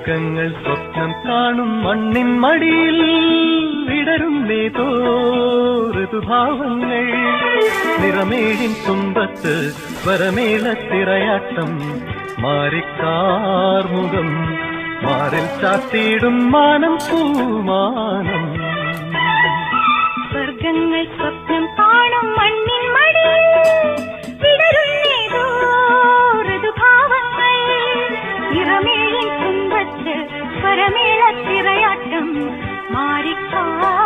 സ്വർഗങ്ങൾ സ്വപ്നം കാണും മണ്ണിൻ മടിയിൽ വിടരുന്നേതോ ഋതുഭാവങ്ങൾ നിറമേഴിൻ തുമ്പത്ത് സ്വരമേളത്തിറയാട്ടം മാറിക്കാർമുഖം മാറിൽ ചാത്തിയിടും മാനം പൂമാനം സ്വർഗങ്ങൾ സ്വപ്നം കാണും മണ്ണിൻ മടിയിൽ വിടരുന്നേതോ ഋതുഭാവങ്ങൾ നിറമേഴിൻ തുമ്പത്ത് സ്വരമേളത്തിറയാട്ടം മാറിക്കാർ